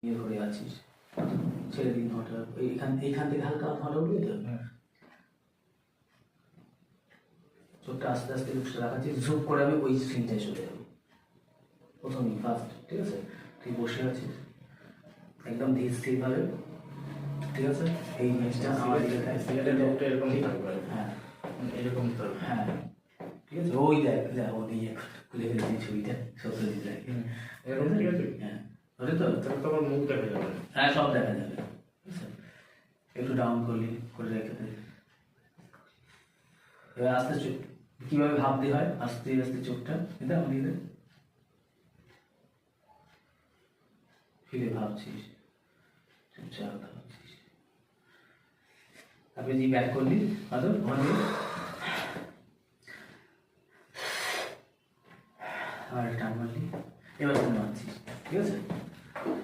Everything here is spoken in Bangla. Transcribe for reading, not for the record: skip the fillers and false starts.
ইয়ে করে আছিস, ছেড়ে দিন হঠাৎ এইখান থেকে হালকা হাঁটা উঠবে তো, চোখটা আস্তে আস্তে রাখাচ্ছি, ঝুপ করে আমি ওই সিনটায় চলে যাবো প্রথমেই ফার্স্ট। ঠিক আছে, তুই বসে আছিস একদম ধীর স্থিরভাবে। ঠিক আছে, এই জিনিসটা আমার দিকে এরকম থাকবে। হ্যাঁ এরকম থাকবে। হ্যাঁ ঠিক আছে, ওই দেখ দেখ ও নিয়ে খুলে ফেলেছি ছবিটা, সত্যজিৎ রায়। এরকম ঠিক আছে। হ্যাঁ ওটা তো, তাহলে তো আমার মুখ দেখা যাবে। হ্যাঁ সব দেখা যাবে। একটু ডাউন করলি, করে রেখে দে। এবার আস্তে চোখ কিভাবে ভাবতে হয়, আস্তে আস্তে চোখটা এটা আমি ফিরে ভাবছিস, চুপচাপ ভাবছিস। তারপরে যে ব্যাক করলি আদর ওখানে আর টান মারলি, এবার তুমি মারছিস। ঠিক আছে।